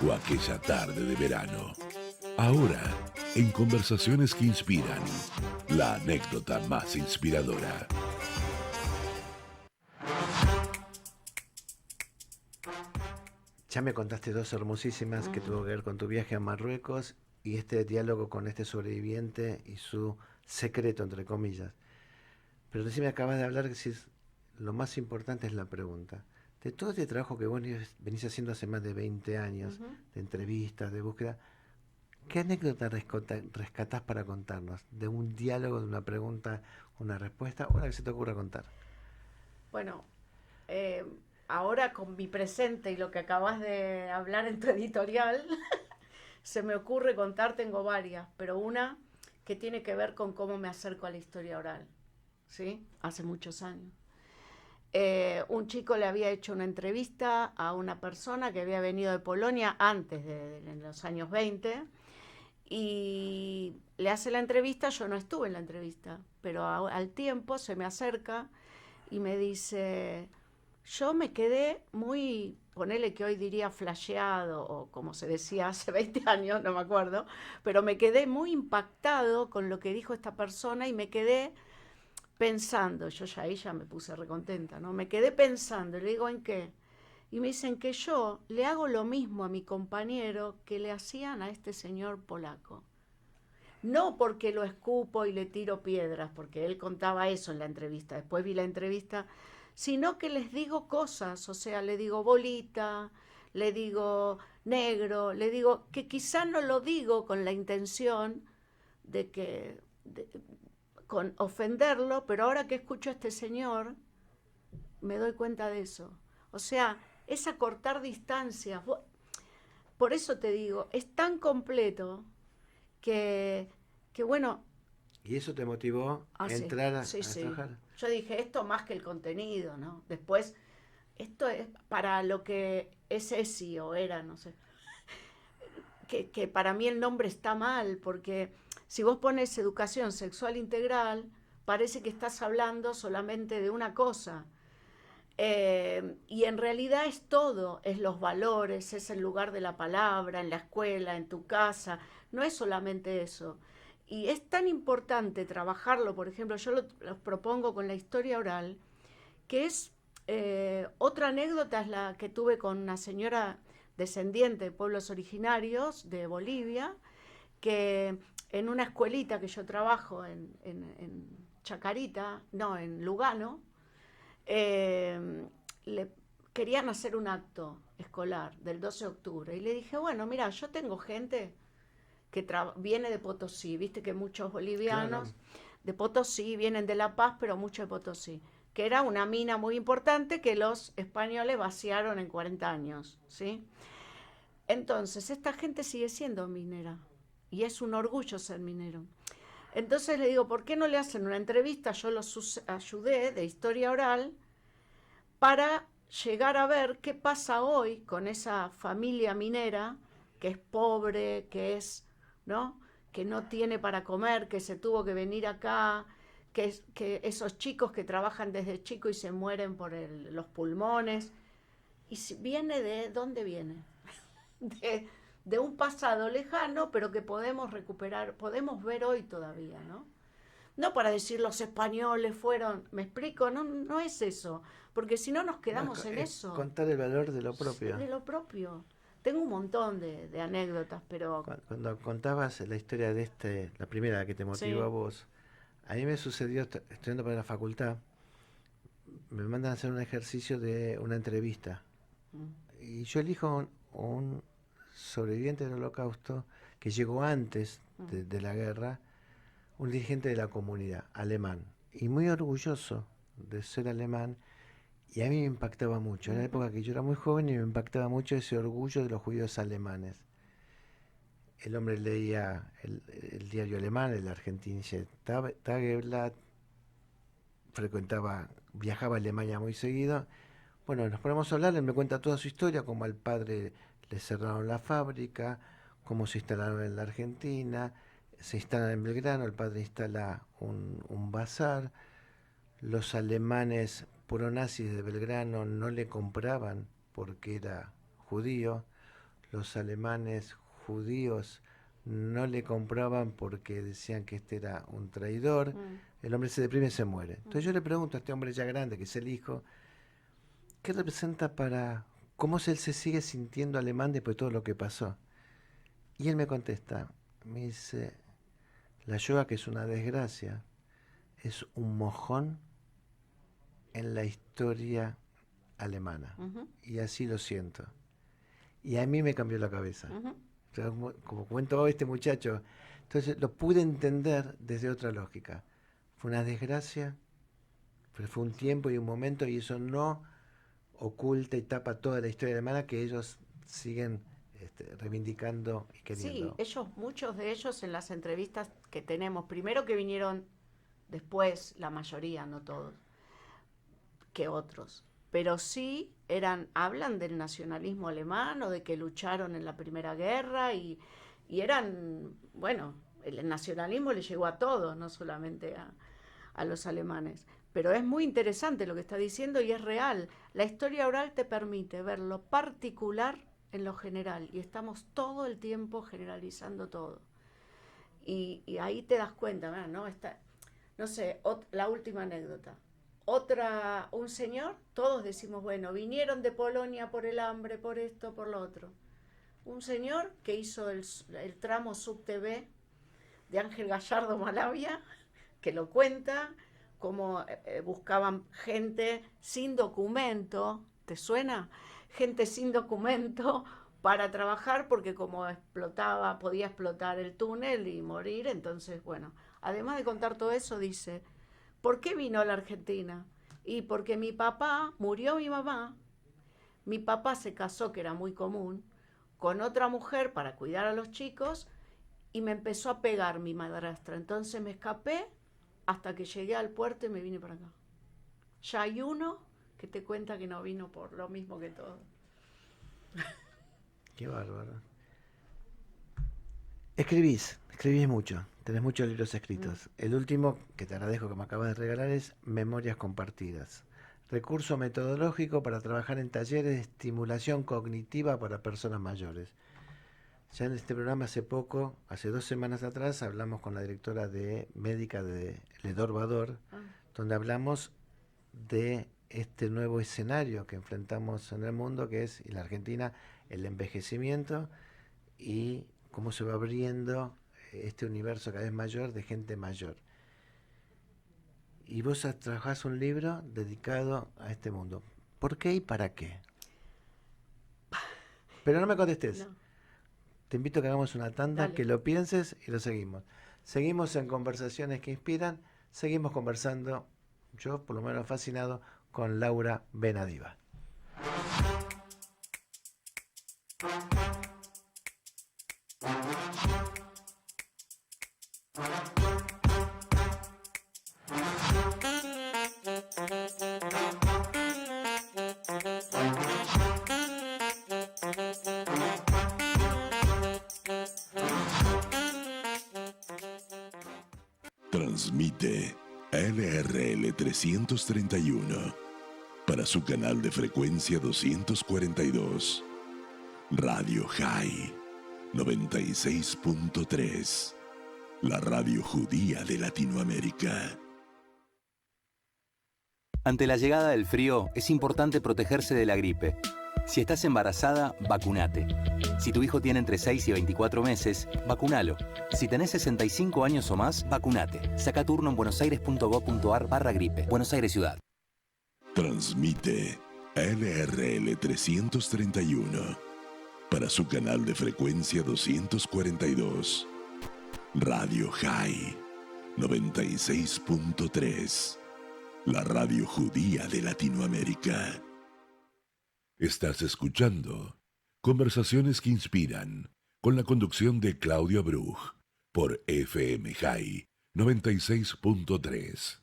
o aquella tarde de verano. Ahora, en Conversaciones que Inspiran, la anécdota más inspiradora. Ya me contaste dos hermosísimas que tuvo que ver con tu viaje a Marruecos y este diálogo con este sobreviviente y su secreto, entre comillas. Pero recién me acabas de hablar que lo más importante es la pregunta. De todo este trabajo que vos venís haciendo hace más de 20 años, de entrevistas, de búsqueda, ¿Qué anécdota rescatás para contarnos? De un diálogo, de una pregunta, una respuesta, o la que se te ocurra contar. Bueno, eh, ahora con mi presente y lo que acabas de hablar en tu editorial, se me ocurre contar, tengo varias, pero una que tiene que ver con cómo me acerco a la historia oral, ¿sí? Hace muchos años. Un chico le había hecho una entrevista a una persona que había venido de Polonia antes en los años 20 y le hace la entrevista, yo no estuve en la entrevista, pero al tiempo se me acerca y me dice, yo me quedé muy, ponele que hoy diría flasheado, o como se decía hace 20 años, no me acuerdo, pero me quedé muy impactado con lo que dijo esta persona y me quedé pensando, yo ya ahí ya me puse recontenta, ¿no? Me quedé pensando, y le digo, ¿en qué? Y me dicen que yo le hago lo mismo a mi compañero que le hacían a este señor polaco. No porque lo escupo y le tiro piedras, porque él contaba eso en la entrevista, después vi la entrevista, sino que les digo cosas, o sea, le digo bolita, le digo negro, le digo que quizá no lo digo con la intención de que con ofenderlo, pero ahora que escucho a este señor me doy cuenta de eso. O sea, es acortar distancias. Por eso te digo, es tan completo que bueno, ¿Y eso te motivó a sí, entrar a sí. trabajar? Yo dije, esto más que el contenido, ¿no? Después, esto es para lo que es ESI o era, no sé. Que para mí el nombre está mal, porque si vos pones educación sexual integral, parece que estás hablando solamente de una cosa. Y en realidad es todo, es los valores, es el lugar de la palabra, en la escuela, en tu casa, no es solamente eso. Y es tan importante trabajarlo, por ejemplo, yo los propongo con la historia oral, que es otra anécdota es la que tuve con una señora descendiente de pueblos originarios de Bolivia, que en una escuelita que yo trabajo en Chacarita, no, en Lugano, le querían hacer un acto escolar del 12 de octubre. Y le dije, bueno, mira, yo tengo gente que viene de Potosí, viste que muchos bolivianos Claro. de Potosí vienen de La Paz, pero muchos de Potosí, que era una mina muy importante que los españoles vaciaron en 40 años, ¿sí? Entonces, esta gente sigue siendo minera y es un orgullo ser minero. Entonces le digo, ¿por qué no le hacen una entrevista? Yo los ayudé de historia oral para llegar a ver qué pasa hoy con esa familia minera que es pobre, que es, ¿no? Que no tiene para comer, que se tuvo que venir acá, que esos chicos que trabajan desde chico y se mueren por los pulmones. ¿Y viene de dónde viene? De, de un pasado lejano, pero que podemos recuperar, podemos ver hoy todavía, ¿no? No para decir los españoles fueron, ¿me explico? No, no es eso, porque si no nos quedamos en eso, Contar el valor de lo propio. de lo propio. Tengo un montón de anécdotas, pero Cuando contabas la historia de la primera que te motivó a sí. vos, a mí me sucedió estudiando para la facultad, me mandan a hacer un ejercicio de una entrevista. Mm, Y yo elijo un sobreviviente del Holocausto que llegó antes mm, de la guerra, un dirigente de la comunidad, alemán, y muy orgulloso de ser alemán, y a mí me impactaba mucho. Era la ujú, época que yo era muy joven y me impactaba mucho ese orgullo de los judíos alemanes. El hombre leía el diario alemán, el Argentinische Tageblatt, viajaba a Alemania muy seguido. Bueno, nos ponemos a hablar, él me cuenta toda su historia, cómo al padre le cerraron la fábrica, cómo se instalaron en la Argentina, se instalan en Belgrano, el padre instala un bazar, los alemanes pronazis de Belgrano no le compraban porque era judío, los alemanes judíos no le compraban porque decían que este era un traidor, mm, el hombre se deprime y se muere. mm. Entonces yo le pregunto a este hombre ya grande, que es el hijo, ¿qué representa cómo él se sigue sintiendo alemán después de todo lo que pasó? Y él me contesta, me dice, la Shoah, que es una desgracia, es un mojón en la historia alemana. Ujú, Y así lo siento. Y a mí me cambió la cabeza. ujú. O sea, como cuento este muchacho. Entonces lo pude entender desde otra lógica. Fue una desgracia, pero fue un tiempo y un momento, y eso no oculta y tapa toda la historia alemana que ellos siguen reivindicando y Sí, queriendo. muchos de ellos en las entrevistas que tenemos, primero que vinieron después, la mayoría, no todos, que otros, pero sí hablan del nacionalismo alemán o de que lucharon en la Primera Guerra y eran, bueno, el nacionalismo le llegó a todos, no solamente a los alemanes. Pero es muy interesante lo que está diciendo y es real. La historia oral te permite ver lo particular en lo general y estamos todo el tiempo generalizando todo. Y ahí te das cuenta, ¿no? No sé, la última anécdota. Un señor, todos decimos, bueno, vinieron de Polonia por el hambre, por esto, por lo otro. Un señor que hizo el tramo SubTV de Ángel Gallardo Malavia, que lo cuenta, cómo buscaban gente sin documento, ¿te suena? Gente sin documento para trabajar porque como podía explotar el túnel y morir, entonces, bueno, además de contar todo eso, dice, ¿por qué vino a la Argentina? Y porque murió mi mamá, mi papá se casó, que era muy común, con otra mujer para cuidar a los chicos y me empezó a pegar mi madrastra. Entonces me escapé hasta que llegué al puerto y me vine para acá. Ya hay uno que te cuenta que no vino por lo mismo que todo. Qué bárbaro. Escribís mucho, tenés muchos libros escritos. El último, que te agradezco que me acabas de regalar, es Memorias Compartidas. Recurso metodológico para trabajar en talleres de estimulación cognitiva para personas mayores. Ya en este programa hace 2 semanas atrás, hablamos con la directora médica de Ledor Vador, donde hablamos de este nuevo escenario que enfrentamos en el mundo, que es, en la Argentina, el envejecimiento y cómo se va abriendo este universo cada vez mayor de gente mayor. Y vos trabajás un libro dedicado a este mundo. ¿Por qué y para qué? Pero no me contestes. No. Te invito a que hagamos una tanda, Dale. que lo pienses y lo seguimos. Seguimos en Conversaciones que Inspiran, seguimos conversando, yo por lo menos fascinado, con Laura Benadiva. Transmite LRL 331 para su canal de frecuencia 242. Radio High 96.3, la radio judía de Latinoamérica. Ante la llegada del frío, es importante protegerse de la gripe. Si estás embarazada, vacunate. Si tu hijo tiene entre 6 y 24 meses, vacunalo. Si tenés 65 años o más, vacunate. Saca turno en buenosaires.gov.ar/gripe. Buenos Aires Ciudad. Transmite LRL 331 para su canal de frecuencia 242. Radio High 96.3, la radio judía de Latinoamérica. Estás escuchando Conversaciones que Inspiran, con la conducción de Claudio Abruj, por FM High 96.3.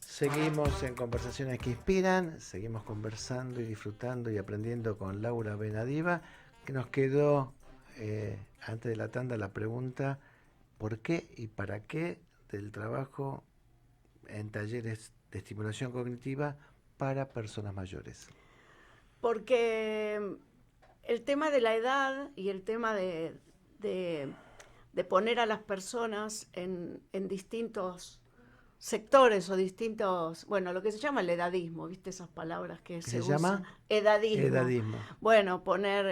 Seguimos en Conversaciones que Inspiran, seguimos conversando y disfrutando y aprendiendo con Laura Benadiva, que nos quedó, antes de la tanda, la pregunta: ¿por qué y para qué del trabajo en talleres de estimulación cognitiva para personas mayores? Porque el tema de la edad y el tema de poner a las personas en distintos sectores o distintos, bueno, lo que se llama el edadismo, ¿viste esas palabras que se usan? llama? Edadismo. Edadismo. Bueno,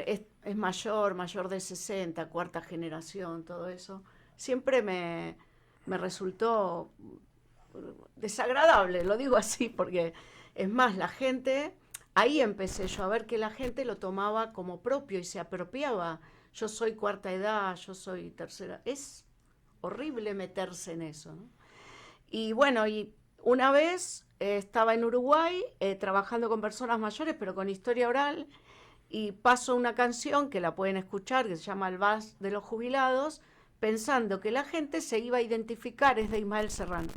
es mayor de 60, cuarta generación, todo eso. Siempre me resultó desagradable, lo digo así, porque es más, la gente, ahí empecé yo a ver que la gente lo tomaba como propio y se apropiaba. Yo soy cuarta edad, yo soy tercera. Es horrible meterse en eso, ¿no? Y bueno, y una vez estaba en Uruguay trabajando con personas mayores, pero con historia oral, y paso una canción que la pueden escuchar, que se llama El Vals de los Jubilados, pensando que la gente se iba a identificar, es de Ismael Serrano,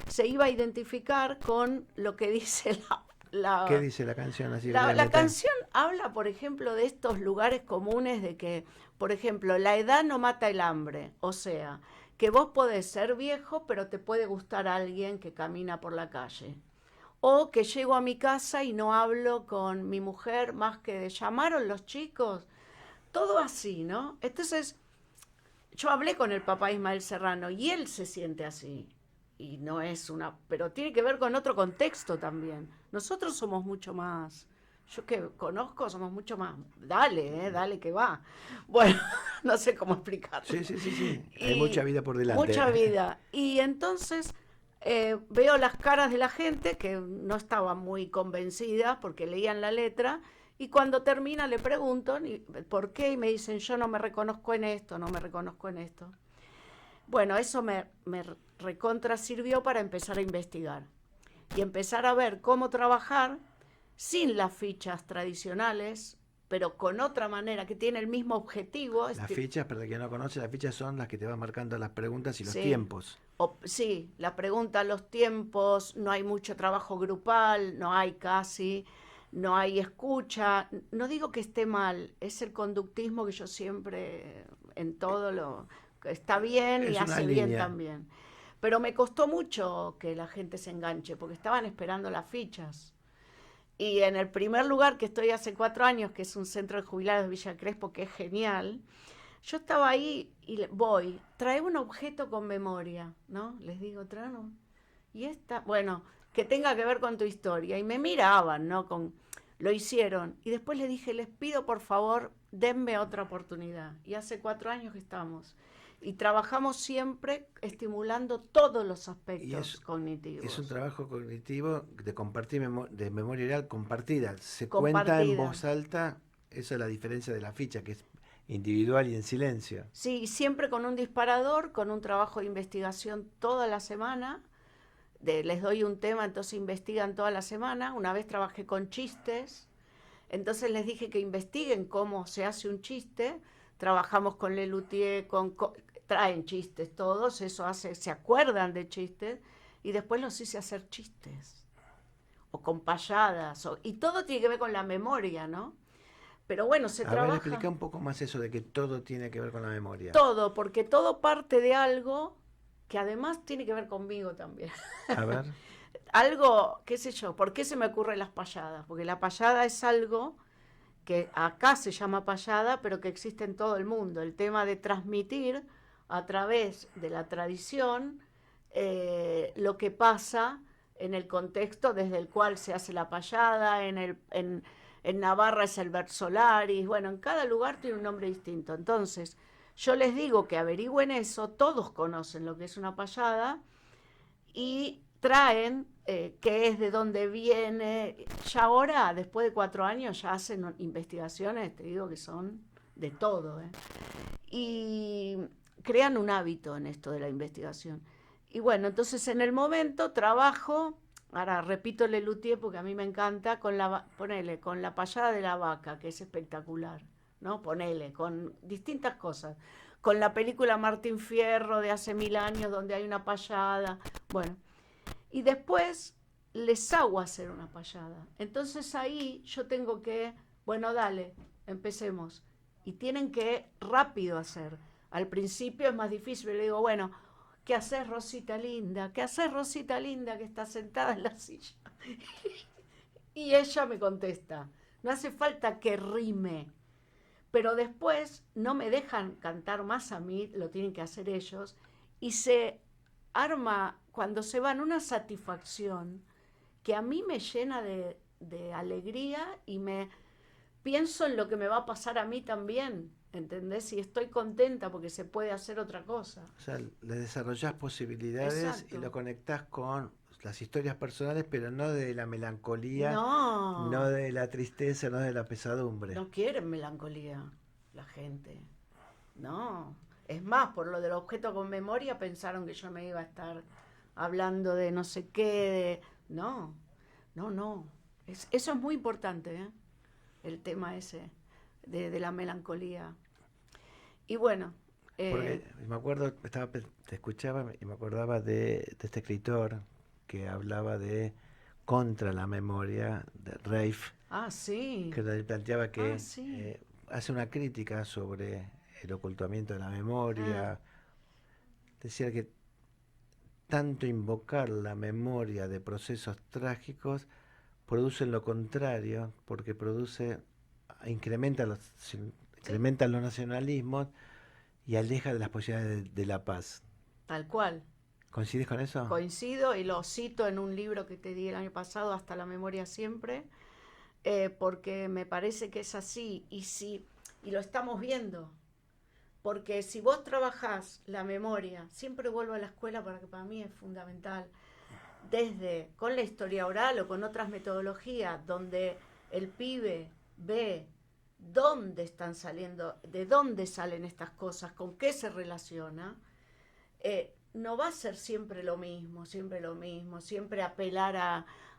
se iba a identificar con lo que dice ¿Qué dice la canción? Así la canción habla, por ejemplo, de estos lugares comunes de que, por ejemplo, la edad no mata el hambre, o sea, que vos podés ser viejo, pero te puede gustar alguien que camina por la calle. O que llego a mi casa y no hablo con mi mujer más que de llamaron los chicos. Todo así, ¿no? Entonces, yo hablé con el papá Ismael Serrano y él se siente así. Y no es pero tiene que ver con otro contexto también. Nosotros somos mucho más, yo que conozco, somos mucho más, dale que va. Bueno, no sé cómo explicarlo. Sí. Hay mucha vida por delante. Mucha vida. Y entonces veo las caras de la gente que no estaba muy convencida porque leían la letra. Y cuando termina le pregunto por qué y me dicen, yo no me reconozco en esto, no me reconozco en esto. Bueno, eso me recontra sirvió para empezar a investigar y empezar a ver cómo trabajar sin las fichas tradicionales, pero con otra manera, que tiene el mismo objetivo. Las fichas, para el que no conoce, las fichas son las que te van marcando las preguntas y los Sí. tiempos. Sí, la pregunta, los tiempos, no hay mucho trabajo grupal, no hay casi, no hay escucha. No digo que esté mal, es el conductismo que yo siempre en todo lo... Está bien y Es una hace bien línea. también. Pero me costó mucho que la gente se enganche, porque estaban esperando las fichas. Y en el primer lugar que estoy hace 4 años, que es un centro de jubilados de Villa Crespo, que es genial, yo estaba ahí y trae un objeto con memoria, ¿no? Les digo, trae uno. Y bueno, que tenga que ver con tu historia. Y me miraban, ¿no? Lo hicieron. Y después les dije, les pido por favor, denme otra oportunidad. Y hace 4 años que estamos. Y trabajamos siempre estimulando todos los aspectos cognitivos. Es un trabajo cognitivo de compartir de memoria oral compartida. Se Compartida. cuenta en voz alta, esa es la diferencia de la ficha, que es individual y en silencio. Sí, siempre con un disparador, con un trabajo de investigación toda la semana. Les doy un tema, entonces investigan toda la semana. Una vez trabajé con chistes, entonces les dije que investiguen cómo se hace un chiste. Trabajamos con Lelutier, traen chistes todos, se acuerdan de chistes, y después los hice hacer chistes, o con payadas, y todo tiene que ver con la memoria, ¿no? Pero bueno, se trabaja... A ver, explica un poco más eso de que todo tiene que ver con la memoria. Todo, porque todo parte de algo que además tiene que ver conmigo también. A ver. Algo, qué sé yo, ¿por qué se me ocurren las payadas? Porque la payada es algo que acá se llama payada, pero que existe en todo el mundo. El tema de transmitir a través de la tradición lo que pasa en el contexto desde el cual se hace la payada, en Navarra es el versolaris, bueno, en cada lugar tiene un nombre distinto. Entonces, yo les digo que averigüen eso, todos conocen lo que es una payada, y traen qué es, de dónde viene. Ya ahora, después de 4 años, ya hacen investigaciones, te digo que son de todo, y crean un hábito en esto de la investigación. Y bueno, entonces en el momento trabajo, ahora repito Lelutier porque a mí me encanta, con la payada de la vaca, que es espectacular, ¿no? Con distintas cosas. Con la película Martín Fierro de hace 1000 años, donde hay una payada. Bueno, y después les hago hacer una payada. Entonces ahí yo tengo que, bueno, dale, empecemos. Y tienen que rápido hacer. Al principio es más difícil, le digo, bueno, ¿qué haces, Rosita linda? ¿Qué haces, Rosita linda, que está sentada en la silla? Y ella me contesta, no hace falta que rime. Pero después no me dejan cantar más a mí, lo tienen que hacer ellos, y se arma, cuando se van, una satisfacción que a mí me llena de alegría y me pienso en lo que me va a pasar a mí también, ¿entendés? Y estoy contenta porque se puede hacer otra cosa. O sea, le desarrollás posibilidades Exacto. y lo conectás con las historias personales, pero no de la melancolía, No, no de la tristeza, no de la pesadumbre. no quieren melancolía la gente. No. Es más, por lo del objeto con memoria pensaron que yo me iba a estar hablando de no sé qué. No, no. Eso es muy importante, ¿eh? El tema ese de la melancolía. Y bueno, Porque me acuerdo, te escuchaba y me acordaba de este escritor que hablaba de contra la memoria, de Reif, sí. que le planteaba que Sí. hace una crítica sobre el ocultamiento de la memoria. Decía que tanto invocar la memoria de procesos trágicos produce lo contrario, porque incrementa los nacionalismos y aleja de las posibilidades de la paz. Tal cual. ¿Coincides con eso? Coincido y lo cito en un libro que te di el año pasado, Hasta la memoria siempre, porque me parece que es así y lo estamos viendo. Porque si vos trabajás la memoria, siempre vuelvo a la escuela porque para mí es fundamental, desde con la historia oral o con otras metodologías, donde el pibe ve dónde están saliendo, de dónde salen estas cosas, con qué se relaciona, no va a ser siempre lo mismo, siempre apelar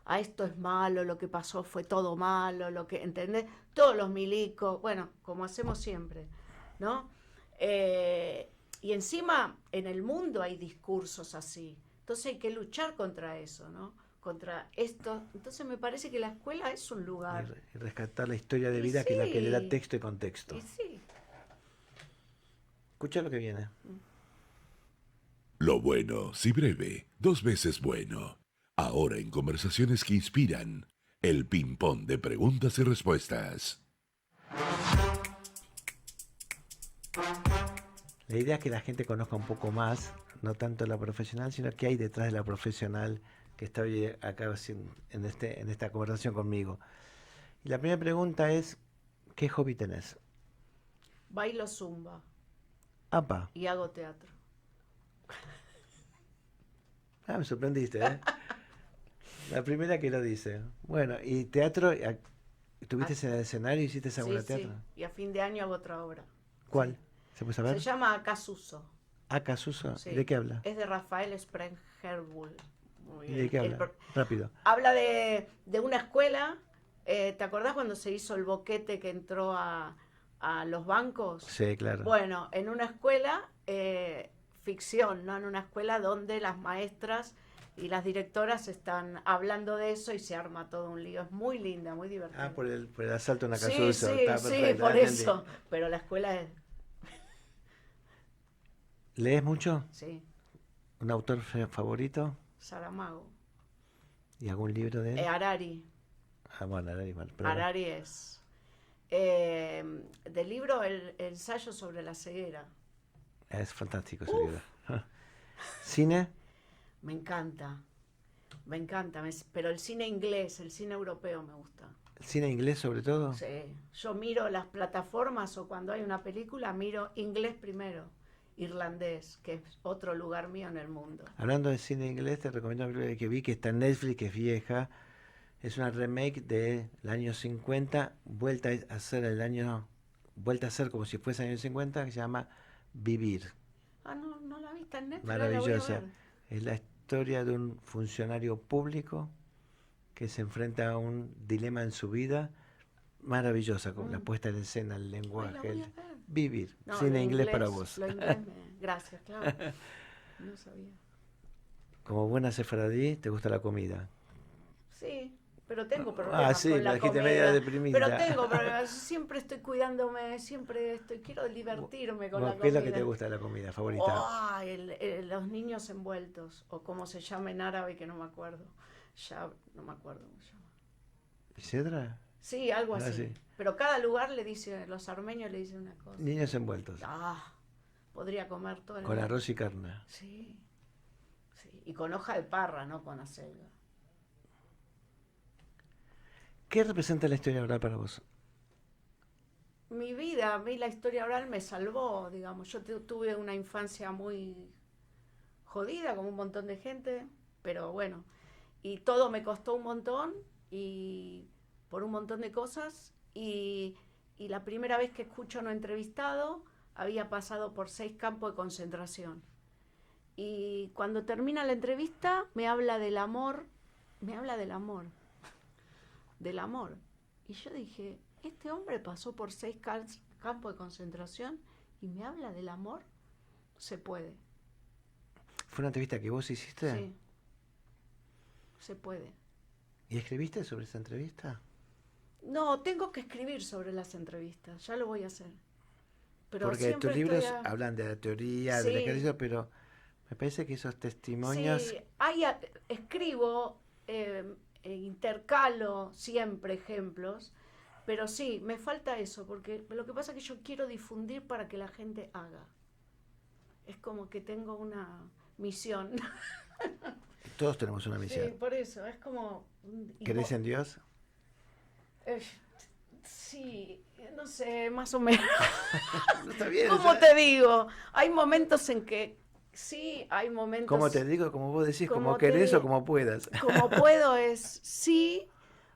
a esto es malo, lo que pasó fue todo malo, ¿entendés? Todos los milicos, bueno, como hacemos siempre, ¿no? Y encima en el mundo hay discursos así, entonces hay que luchar contra eso, ¿no? Contra esto. Entonces me parece que la escuela es un lugar. Y rescatar la historia de vida, sí, que es la que le da texto y contexto. Y sí. Escucha lo que viene. Lo bueno, si breve, 2 veces bueno. Ahora en Conversaciones que Inspiran, el ping-pong de preguntas y respuestas. La idea es que la gente conozca un poco más, no tanto la profesional, sino qué hay detrás de la profesional que está hoy acá en esta conversación conmigo. Y la primera pregunta es, ¿qué hobby tenés? Bailo zumba Apa, y hago teatro. me sorprendiste, ¿eh? La primera que lo dice. Bueno, ¿y teatro? ¿Estuviste en el escenario y hiciste alguna teatro? Sí, y a fin de año hago otra obra. ¿Cuál? ¿Se puede saber? Se llama Acasuso. ¿Acasuso? Sí. ¿De qué habla? Es de Rafael Sprengerbull. ¿Y de qué habla? Rápido. Habla de una escuela. ¿Te acordás cuando se hizo el boquete que entró a los bancos? Sí, claro. Bueno, en una escuela, ficción, ¿no? En una escuela donde las maestras y las directoras están hablando de eso y se arma todo un lío. Es muy linda, muy divertida. Por el asalto en Sí, Acasuso. sí, Está sí, perfecto, por entendí. eso. Pero la escuela es... ¿Lees mucho? Sí, ¿Un autor favorito? Saramago. ¿Y algún libro de él? Harari. Bueno, Harari, vale. Pero Harari es... del libro el ensayo sobre la ceguera. es fantástico ese libro. ¿Cine? Me encanta, pero el cine inglés, el cine europeo me gusta. ¿El cine inglés sobre todo? Sí, yo miro las plataformas o cuando hay una película miro inglés primero, irlandés, que es otro lugar mío en el mundo. Hablando de cine inglés, te recomiendo una película que vi que está en Netflix, que es vieja. Es una remake del año 50, vuelta a ser como si fuese año 50, que se llama Vivir. No la vi, está en Netflix. Maravillosa. La voy a ver. Es la historia de un funcionario público que se enfrenta a un dilema en su vida. Maravillosa, con la puesta en escena, el lenguaje. Ay, la voy a ver. Vivir. No, Cine lo inglés para vos. Lo inglés gracias, claro. No sabía. Como buena sefaradí, te gusta la comida. Sí, pero tengo problemas sí, con la me dijiste comida. media deprimida. Pero tengo problemas, siempre estoy cuidándome, quiero divertirme con la comida. ¿Qué es lo que te gusta de la comida favorita? Los niños envueltos, o como se llama en árabe, que no me acuerdo. Ya no me acuerdo cómo se llama. ¿Cedra? Sí, algo así. Sí. Pero cada lugar le dice, los armenios le dicen una cosa. Niños envueltos. Podría comer todo el Con día. arroz y carne. Sí. Y con hoja de parra, no con acelga. ¿Qué representa la historia oral para vos? mi vida, a mí la historia oral me salvó, digamos. Yo tuve una infancia muy jodida, como un montón de gente, pero bueno, y todo me costó un montón, y por un montón de cosas, y la primera vez que escucho a un entrevistado había pasado por 6 campos de concentración. Y cuando termina la entrevista me habla del amor, del amor. Y yo dije, este hombre pasó por 6 campos de concentración y me habla del amor, se puede. ¿Fue una entrevista que vos hiciste? Sí, se puede. ¿Y escribiste sobre esa entrevista? No, tengo que escribir sobre las entrevistas, ya lo voy a hacer. Pero porque tus libros hablan de la teoría, del ejercicio, pero me parece que esos testimonios... Sí, escribo, intercalo siempre ejemplos, pero sí, me falta eso, porque lo que pasa es que yo quiero difundir para que la gente haga. Es como que tengo una misión. Todos tenemos una misión. Sí, por eso, es como... ¿Crees en Dios? Sí, no sé, más o menos. No, está bien. ¿Cómo te digo? Hay momentos en que sí, hay momentos... ¿Cómo te digo? Como vos decís, como querés o como puedas. Como puedo es sí,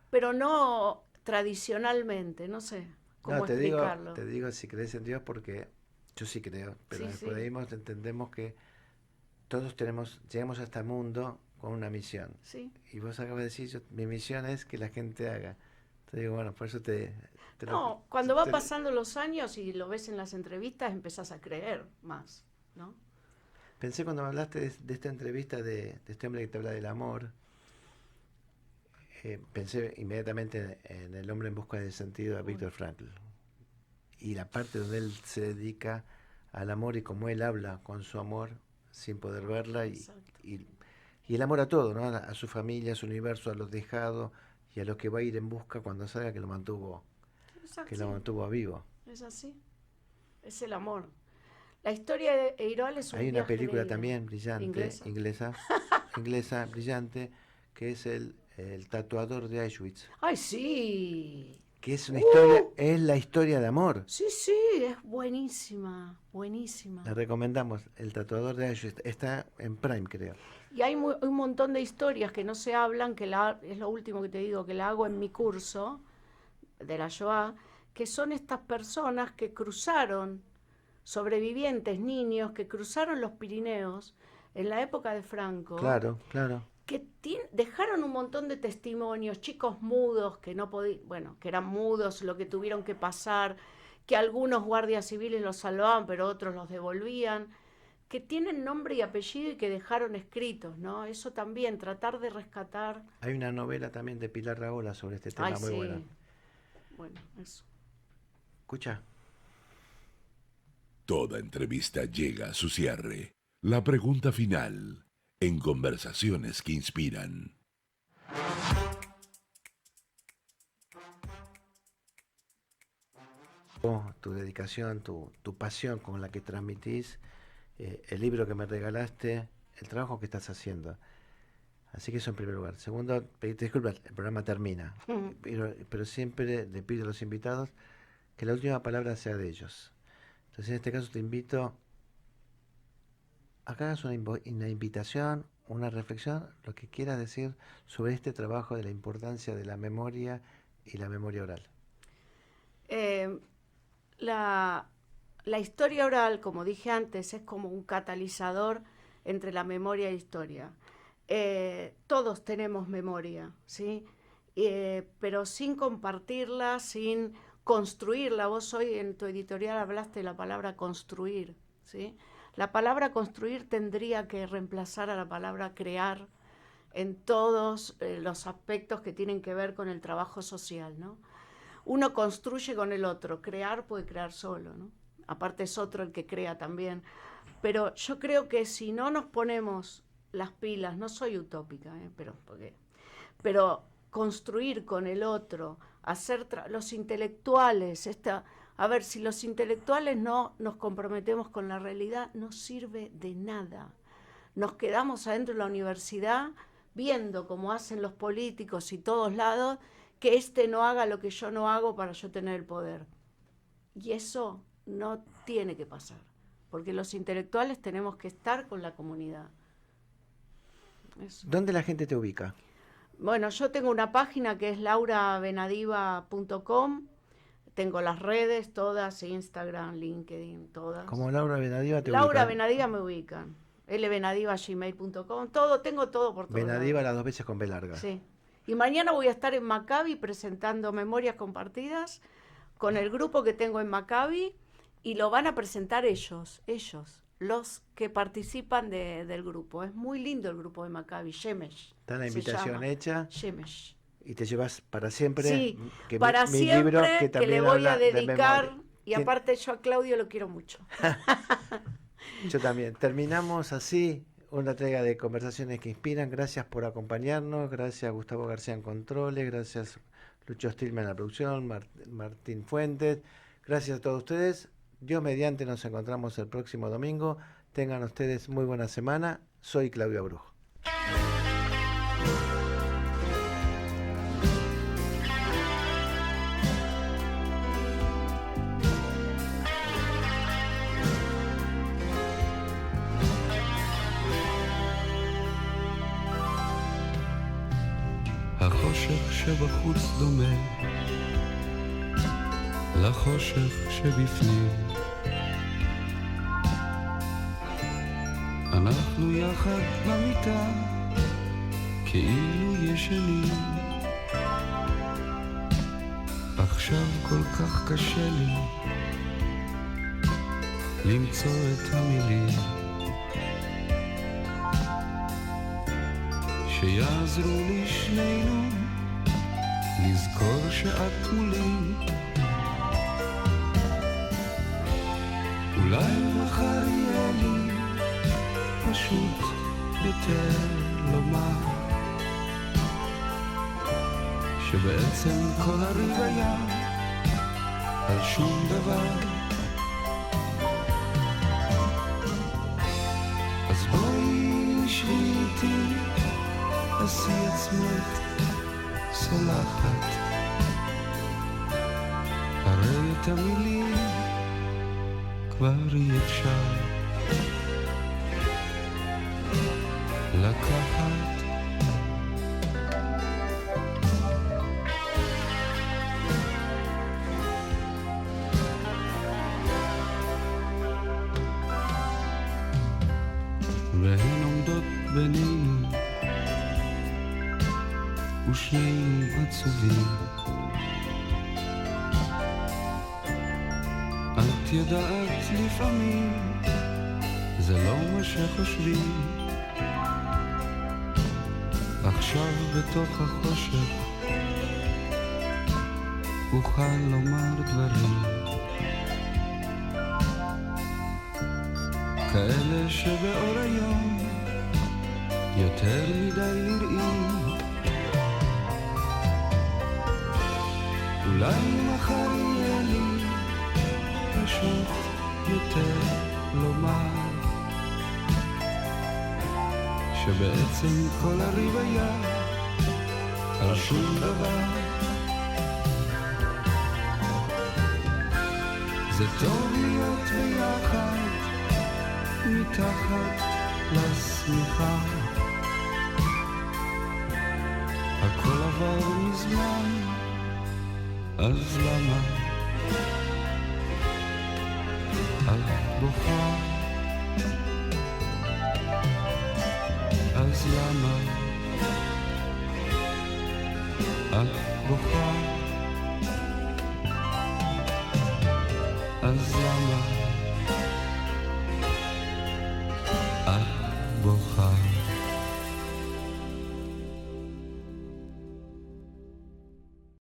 pero no tradicionalmente, no sé cómo explicarlo. Te digo si crees en Dios porque yo sí creo, pero después de ahí entendemos que todos llegamos a este mundo con una misión. Sí. Y vos acabas de decir, mi misión es que la gente haga. Te digo, bueno, por eso cuando va pasando los años y lo ves en las entrevistas, empezás a creer más, ¿no? Pensé cuando me hablaste de esta entrevista de este hombre que te habla del amor, pensé inmediatamente en El hombre en busca del sentido de Viktor Frankl. Y la parte donde él se dedica al amor y cómo él habla con su amor sin poder verla y el amor a todo, ¿no? A su familia, a su universo, a los dejados y a lo que va a ir en busca cuando salga, que lo mantuvo vivo. Es así, es el amor. La historia de Eirol es un Hay una película de también brillante, inglesa, brillante, que es el tatuador de Auschwitz. ¡Ay, sí! Que es una historia, es la historia de amor. Sí, es buenísima, buenísima. La recomendamos, el tatuador de Auschwitz. Está en Prime, creo. Y hay un montón de historias que no se hablan, es lo último que te digo, que la hago en mi curso de la Shoah, que son estas personas que cruzaron, sobrevivientes, niños, que cruzaron los Pirineos en la época de Franco. Claro. Que dejaron un montón de testimonios, chicos mudos que no podían, que eran mudos, lo que tuvieron que pasar, que algunos guardias civiles los salvaban, pero otros los devolvían, que tienen nombre y apellido y que dejaron escritos, ¿no? Eso también, tratar de rescatar. Hay una novela también de Pilar Rahola sobre este tema muy buena. Bueno, eso. Escucha. Toda entrevista llega a su cierre. La pregunta final, en Conversaciones que Inspiran. Tu dedicación, tu pasión con la que transmitís, el libro que me regalaste, el trabajo que estás haciendo. Así que eso en primer lugar. Segundo, pedirte disculpas, el programa termina. Pero siempre le pido a los invitados que la última palabra sea de ellos. Entonces en este caso te invito a que hagas una invitación, una reflexión, lo que quieras decir sobre este trabajo de la importancia de la memoria y la memoria oral. La historia oral, como dije antes, es como un catalizador entre la memoria y la historia. Todos tenemos memoria, ¿sí? Pero sin compartirla, sin construirla. Vos hoy en tu editorial hablaste de la palabra construir, ¿sí? La palabra construir tendría que reemplazar a la palabra crear en todos los aspectos que tienen que ver con el trabajo social, ¿no? Uno construye con el otro, crear puede crear solo, ¿no? Aparte es otro el que crea también. Pero yo creo que si no nos ponemos las pilas, no soy utópica, pero construir con el otro, hacer los intelectuales, a ver, si los intelectuales no nos comprometemos con la realidad, no sirve de nada. Nos quedamos adentro de la universidad viendo cómo hacen los políticos y todos lados, que no haga lo que yo no hago para yo tener el poder. Y eso no tiene que pasar, porque los intelectuales tenemos que estar con la comunidad. Eso. ¿Dónde la gente te ubica? Bueno, yo tengo una página que es laurabenadiva.com. Tengo las redes todas, Instagram, LinkedIn, todas. Como Laura Benadiva te Laura ubican. Benadiva me ubican. lbenadiva@gmail.com. Todo, tengo todo por todos Benadiva lados. las 2 veces con B larga. Sí. Y mañana voy a estar en Maccabi presentando Memorias Compartidas con el grupo que tengo en Maccabi, y lo van a presentar ellos, los que participan del grupo. Es muy lindo el grupo de Maccabi, Shemesh. Está la se invitación llama. hecha Shemesh. y te llevas para siempre. Sí, que para mi siempre, libro, que que también le voy habla a de dedicar. memoria. Y aparte yo a Claudio lo quiero mucho. Yo también. Terminamos así una entrega de Conversaciones que Inspiran. Gracias por acompañarnos. Gracias Gustavo García en Controles. Gracias Lucho Stilman en la producción. Martín Fuentes. Gracias a todos ustedes. Dios mediante, nos encontramos el próximo domingo. Tengan ustedes muy buena semana. Soy Claudio Abruj. החושך שבחוץ דומה לחושך שבפנים. אנחנו יחד במיטה כאילו ישנים. עכשיו כל כך קשה לי למצוא את המילים שיעזרו לי שנינו לזכור שאת מולי. אולי מחר יהיה לי פשוט יותר לומר שבעצם כל הריב היה על שום דבר. אז בואי שבי איתי, עשי עצמך סולחת, הרי את המילים כבר אי אפשר לקחת. והן עומדות בינינו ושנינו עצובים. את יודעת לפעמים זה לא מה שחושבים. עכשיו בתוך החושך אוכל לומר דברים כאלה שבאור היום יותר מדי נראים. אולי מחר יהיה לי פשוט יותר לומר שבעצם כל הריב היה על שום דבר. זה טוב להיות ביחד מתחת לשמיכה, הכל עבר מזמן, אז למה את בוכה? אז למה את בוכה? אז למה את בוכה?